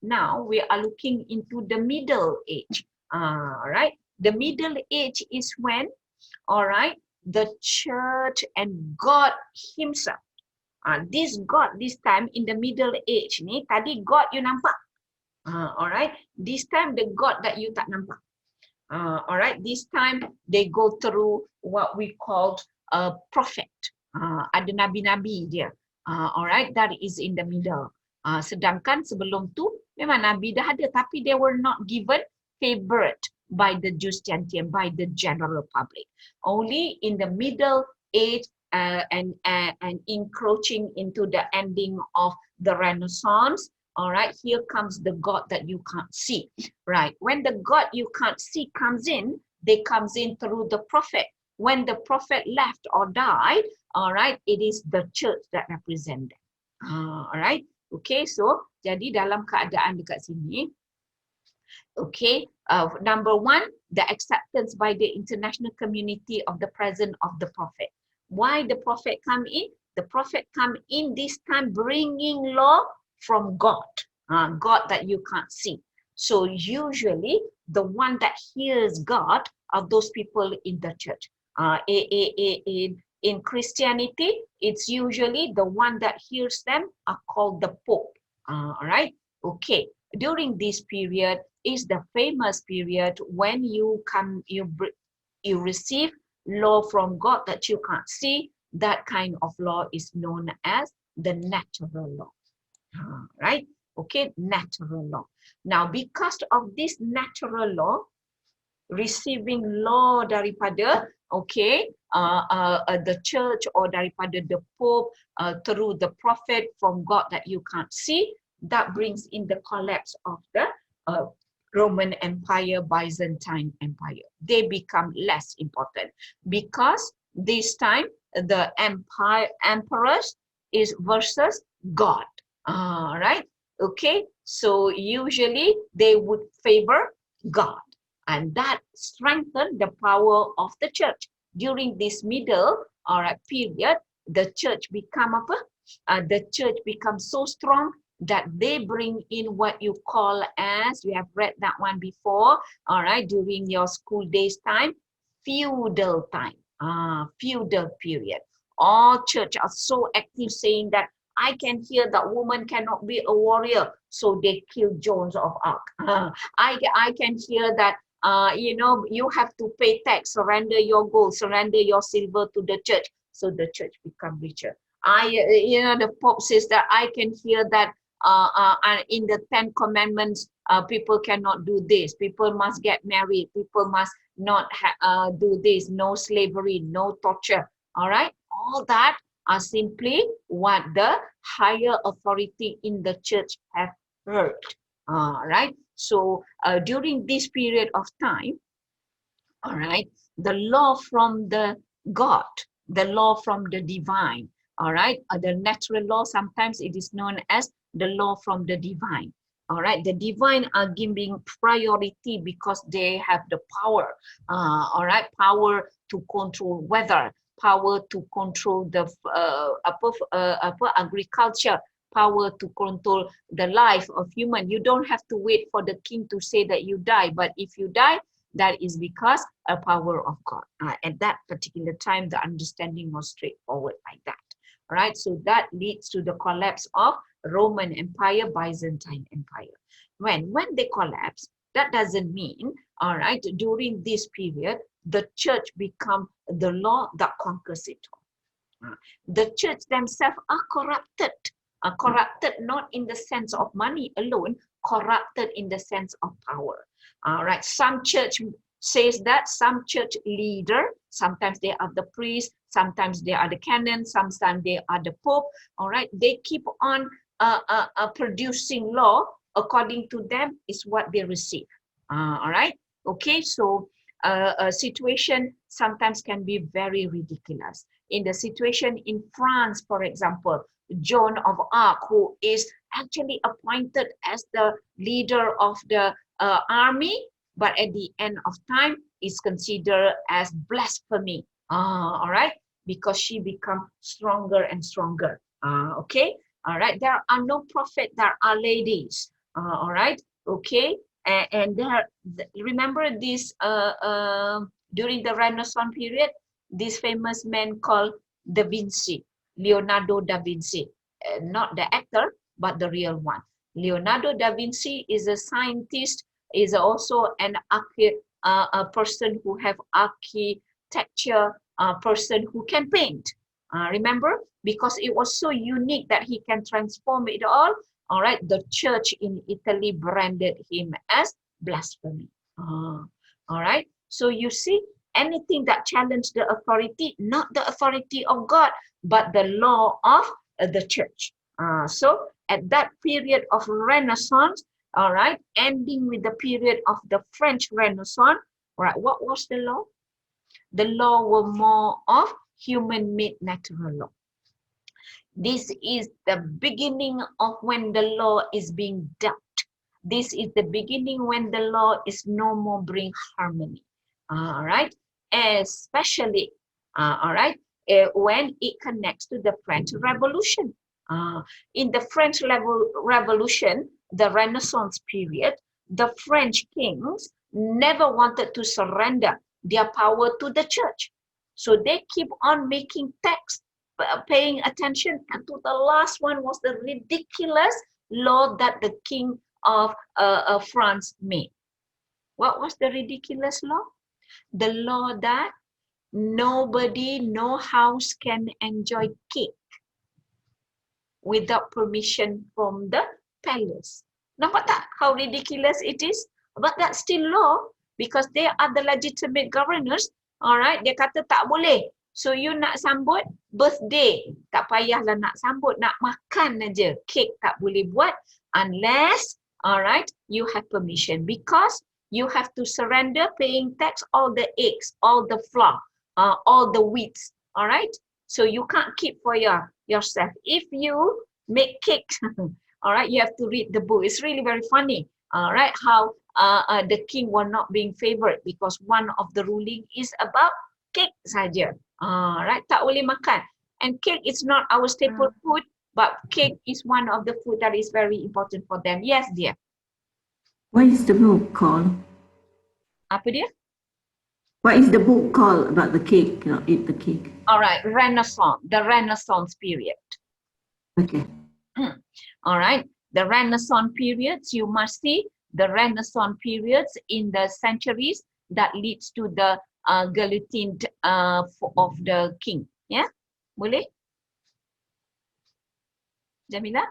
now we are looking into the Middle Age. All right, the Middle Age is when, all right, the church and God Himself. This God this time in the Middle Age ni, tadi God you nampak. All right, this time the God that you tak nampak. All right, this time they go through what we called a prophet. Ada nabi-nabi dia. All right, that is in the middle. Sedangkan sebelum tu memang nabi dah ada, tapi they were not given favored by the Jews gentian, by the general public. Only in the Middle Age and encroaching into the ending of the Renaissance. All right, here comes the God that you can't see, right? When the God you can't see comes in, they comes in through the prophet. When the prophet left or died, all right, it is the church that represent them. All right, okay, so jadi dalam keadaan dekat sini, okay, number one, the acceptance by the international community of the presence of the prophet. Why the prophet come in? The prophet come in this time bringing law from God, God that you can't see. So usually the one that hears God are those people in the church. In Christianity, it's usually the one that hears them are called the Pope. All right, okay. During this period is the famous period when you receive law from God that you can't see. That kind of law is known as the natural law. Right? Okay, natural law. Now, because of this natural law, receiving law daripada, okay, the church or daripada the Pope through the prophet from God that you can't see, that brings in the collapse of the Roman Empire, Byzantine Empire. They become less important because this time the emperors is versus God. Right? Okay, so usually they would favor God, and that strengthened the power of the church. During this middle period, the church become the church becomes so strong that they bring in what you call as, you have read that one before, all right, during your school days time, feudal time, feudal period. All church are so active saying that I can hear that woman cannot be a warrior, so they kill Joan of Arc. I can hear that you know, you have to pay tax, surrender your gold, surrender your silver to the church, so the church become richer. You know, the Pope says that I can hear that in the 10 Commandments, people cannot do this. People must get married. People must not do this. No slavery, no torture. All right, all that are simply what the higher authority in the church have heard. All right. So during this period of time, all right, the law from the God, the law from the divine, all right, the natural law, sometimes it is known as the law from the divine. All right, the divine are giving priority because they have the power, all right, power to control weather, power to control the agriculture, power to control the life of human. You don't have to wait for the king to say that you die, but if you die, that is because a power of God. At that particular time, the understanding was straightforward like that. All right, so that leads to the collapse of Roman Empire, Byzantine Empire. When they collapse, that doesn't mean, all right, during this period, the church become the law that conquers it all. The church themselves are corrupted not in the sense of money alone, corrupted in the sense of power. All right, some church says that, some church leader, sometimes they are the priest, sometimes they are the canon, sometimes they are the pope. All right, they keep on producing law according to them is what they receive. All right, okay, so a situation sometimes can be very ridiculous. In the situation in France, for example, Joan of Arc, who is actually appointed as the leader of the army, but at the end of time is considered as blasphemy. All right, because she become stronger and stronger. Okay, all right. There are no prophet, there are ladies. All right, okay. And there, remember this during the Renaissance period, this famous man called Da Vinci, Leonardo da Vinci, not the actor, but the real one. Leonardo da Vinci is a scientist, is also an a person who have architecture, person who can paint. Remember, because it was so unique that he can transform it all right, the church in Italy branded him as blasphemy. All right, so you see, anything that challenged the authority, not the authority of God, but the law of the church. So at that period of Renaissance, all right, ending with the period of the French Renaissance, all right, what was the law? The law were more of human-made natural law. This is the beginning of when the law is being dubbed. This is the beginning when the law is no more bring harmony. All right, especially, all right, when it connects to the French Revolution. In the French Revolution, the Renaissance period, the French kings never wanted to surrender their power to the church. So they keep on making tax, paying attention, and to the last one was the ridiculous law that the king of France made. What was the ridiculous law? The law that nobody, no house can enjoy cake without permission from the palace. Nampak tak how ridiculous it is? But that's still law because they are the legitimate governors. Alright, dia kata tak boleh. So you nak sambut birthday, tak payahlah nak sambut, nak makan aja. Cake tak boleh buat unless, alright, you have permission, because you have to surrender paying tax all the eggs, all the flour, all the wheats. Alright, so you can't keep for yourself. If you make cake, alright, you have to read the book. It's really very funny. Alright, how the king were not being favored because one of the ruling is about cake saja. Right, tak boleh makan. And cake is not our staple food, but cake is one of the food that is very important for them. Yes, dear. What is the book called? Apa dia? What is the book called about the cake? Eat the cake. All right, Renaissance, the Renaissance period. Okay. All right, the Renaissance periods, you must see the Renaissance periods in the centuries that leads to the guillotine of the king. Yeah, boleh? Jamila?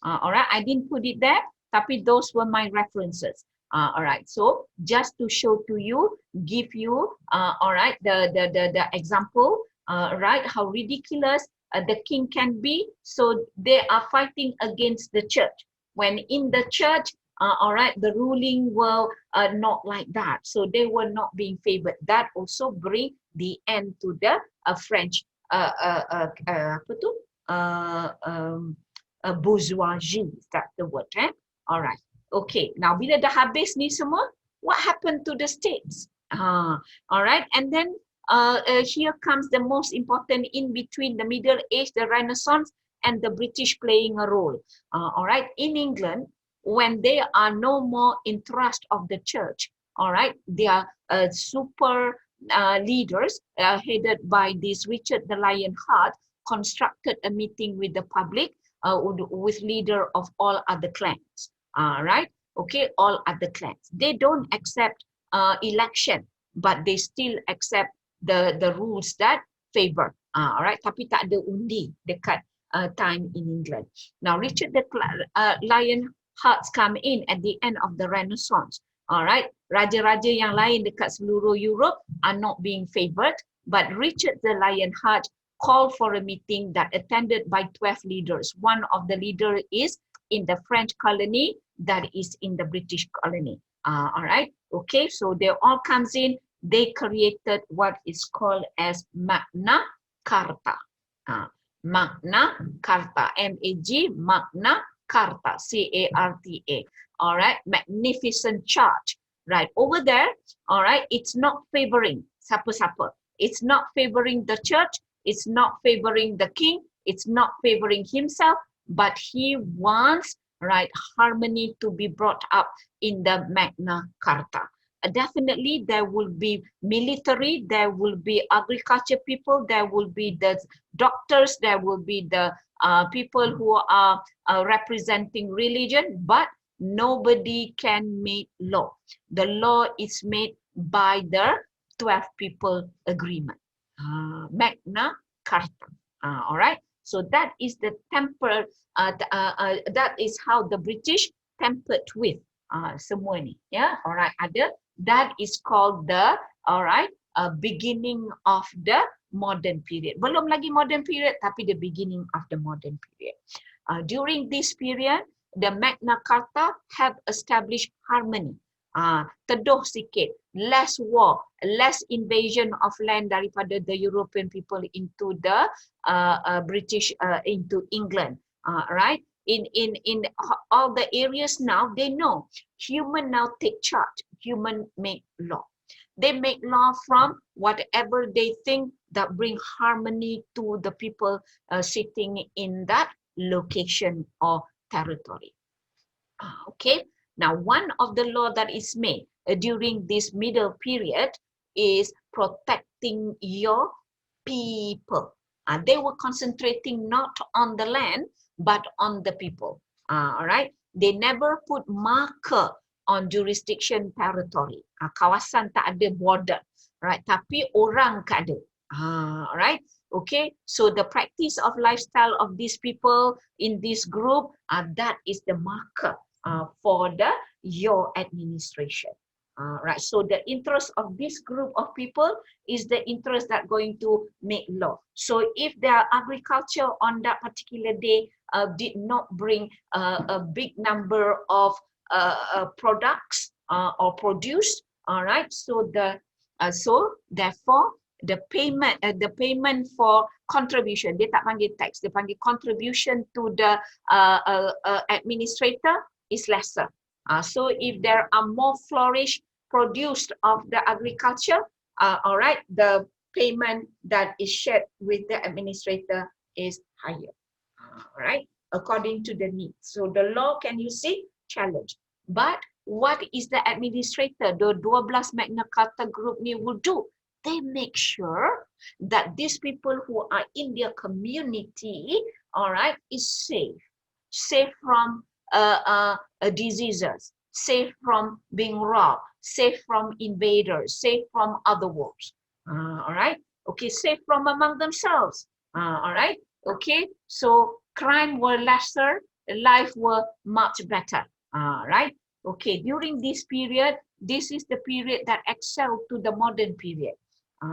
All right, I didn't put it there, tapi those were my references. All right, so just to show to you, give you, all right, the example, right, how ridiculous the king can be. So they are fighting against the church. When in the church, all right, the ruling were not like that. So they were not being favored. That also bring the end to the French bourgeoisie. That's the word, eh? All right. Okay. Now, bila dah habis ni semua, what happened to the states? All right. And then here comes the most important in between the Middle Age, the Renaissance, and the British playing a role. All right. In England, when they are no more in trust of the church, all right, they are super leaders headed by this Richard the Lionheart, constructed a meeting with the public with leader of all other clans, right? Okay, all other clans. They don't accept election, but they still accept the rules that favor. All right, tapi tak ada undi dekat time in England. Now, Richard the Lionhearts come in at the end of the Renaissance. All right, raja-raja yang lain dekat seluruh Europe are not being favored, but Richard the Lionheart called for a meeting that attended by 12 leaders. One of the leader is in the French colony, that is in the British colony. All right, okay, so they all comes in. They created what is called as Magna Carta. Magna Carta, M-A-G, Magna Carta, C-A-R-T-A. All right, magnificent charge. Right, over there, all right, it's not favoring siapa-siapa. It's not favoring the church. It's not favoring the king. It's not favoring himself, but he wants right, harmony to be brought up in the Magna Carta. Definitely there will be military, there will be agriculture people, there will be the doctors, there will be the people who are representing religion, but nobody can make law. The law is made by the 12 people agreement, Magna Carta. All right. So that is the that is how the British tempered with semua ni. Yeah. All right. Ada. That is called the, all right, beginning of the modern period. Belum lagi modern period, tapi the beginning of the modern period. During this period, the Magna Carta have established harmony. Teduh sikit, less war, less invasion of land daripada the European people into the British, into England, right? In all the areas now, they know human now take charge, human make law. They make law from whatever they think that bring harmony to the people sitting in that location or territory. Okay, now one of the law that is made during this middle period is protecting your people. They were concentrating not on the land, but on the people. All right, they never put marker on jurisdiction territory. Kawasan tak ada border, right? Tapi orang tak ada. All right. Okay, so the practice of lifestyle of these people in this group, that is the marker for the your administration. Right, so the interest of this group of people is the interest that going to make law. So if their agriculture on that particular day did not bring a big number of products or produce, all right, so the so therefore the payment for contribution, dia tak panggil tax, dia panggil contribution to the administrator is lesser. So if there are more flourish produced of the agriculture, all right, the payment that is shared with the administrator is higher, all right, according to the needs. So the law, can you see, challenge. But what is the administrator, the 12 Magna Carta group ni will do? They make sure that these people who are in their community, all right, is safe from diseases, safe from being robbed, safe from invaders, safe from other wars. All right. Okay, safe from among themselves. All right. Okay. So crime were lesser, life were much better. Right. Okay. During this period, this is the period that excelled to the modern period,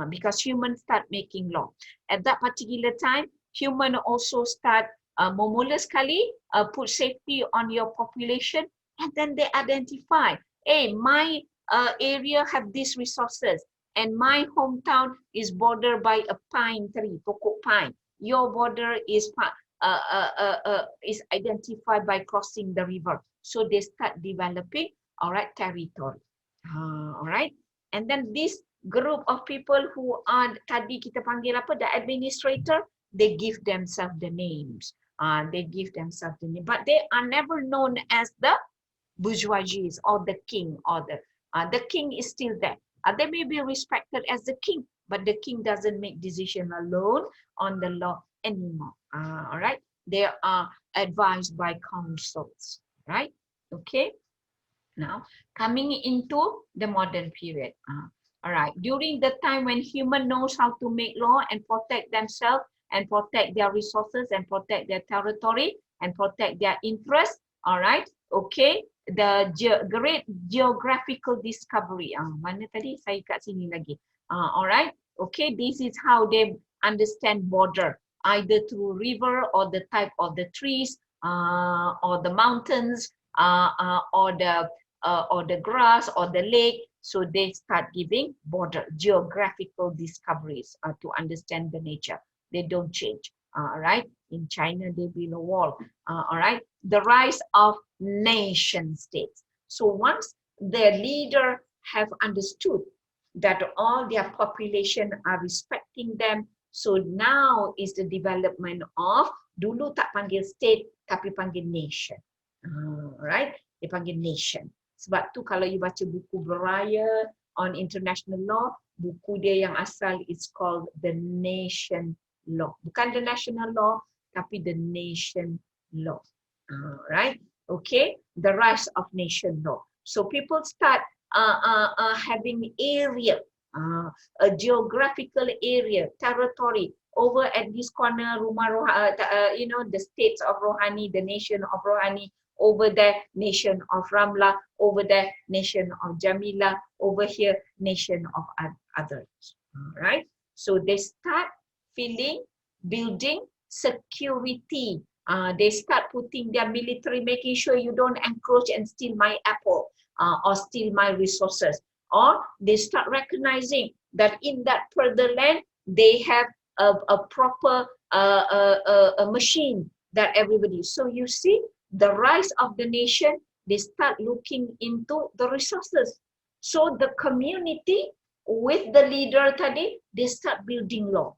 because humans start making law. At that particular time, human also start memula sekali put safety on your population, and then they identify, hey, my area have these resources, and my hometown is bordered by a pine tree, pokok pine. Your border is identified by crossing the river. So they start developing, all right, territory. All right, and then this group of people who are tadi kita panggil apa, the administrator, they give themselves the names. They give themselves the name, but they are never known as the bourgeoisie or the king, or the king is still there. They may be respected as the king, but the king doesn't make decision alone on the law anymore. All right, they are advised by councils, right? Okay, now coming into the modern period. All right, during the time when human knows how to make law and protect themselves and protect their resources and protect their territory and protect their interests, all right, okay, the great geographical discovery. Mana tadi? Saya kat sini lagi. All right, okay, this is how they understand border, either through river or the type of the trees, or the mountains, or the grass or the lake. So they start giving border geographical discoveries to understand the nature. They don't change. All right. In China, they build a wall. All right. The rise of nation states. So once their leader have understood that all their population are respecting them, so now is the development of, dulu tak panggil state tapi panggil nation. Right? Dia panggil nation. Sebab tu kalau you baca buku Beraya on International Law, buku dia yang asal is called The Nation Law. Bukan the national law, tapi the nation law. Right? Okay, the rise of nation law. So people start having area, a geographical area, territory over at this corner, rumah the states of Rohani, the nation of Rohani, over there, nation of Ramla, over there, nation of Jamila, over here, nation of others. Right? So they start building security. They start putting their military, making sure you don't encroach and steal my apple or steal my resources. Or they start recognizing that in that further land, they have a proper a machine that everybody. So you see, the rise of the nation, they start looking into the resources. So the community with the leader tadi, they start building law.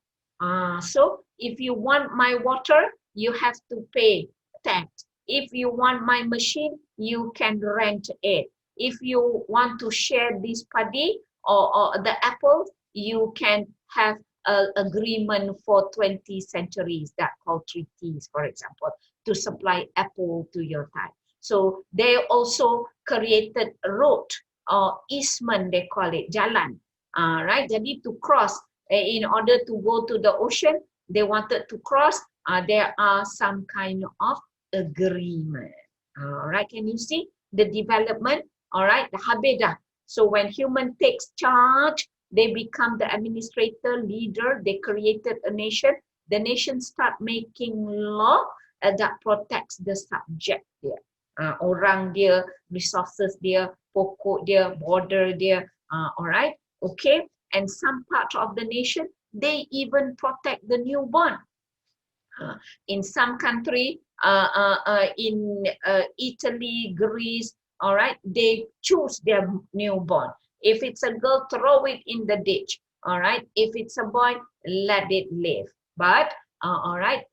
So if you want my water, you have to pay tax. If you want my machine, you can rent it. If you want to share this paddy or the apples, you can have an agreement for 20 centuries, that called treaties, for example, to supply apple to your time. So they also created a road or easement, they call it, jalan. Right? Jadi to cross, in order to go to the ocean, they wanted to cross, there are some kind of agreement. All right, can you see the development? All right, the habeda. So when human takes charge, they become the administrator, leader, they created a nation. The nation start making law that protects the subject dia. Orang dia, resources dia, pokok dia, border dia. All right, okay. And some part of the nation, they even protect the newborn. In some country, in Italy, Greece, all right, they choose their newborn. If it's a girl, throw it in the ditch. All right. If it's a boy, let it live. But all right,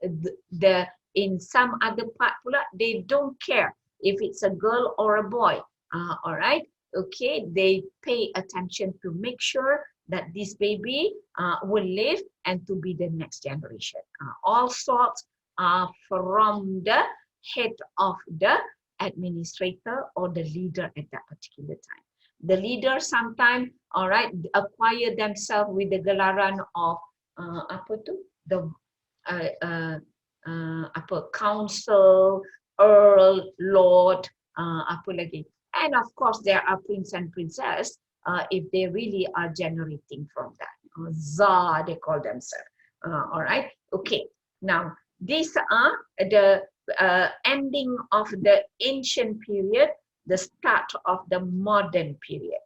in some other part pula, they don't care if it's a girl or a boy. All right. Okay. They pay attention to make sure that this baby will live and to be the next generation. All sorts are from the head of the administrator or the leader at that particular time. The leader sometimes, all right, acquire themselves with the gelaran of council, earl, lord, apa lagi. And of course, there are prince and princess if they really are generating from that. Tsar, they call themselves. All right, okay. Now, these are the ending of the ancient period, the start of the modern period.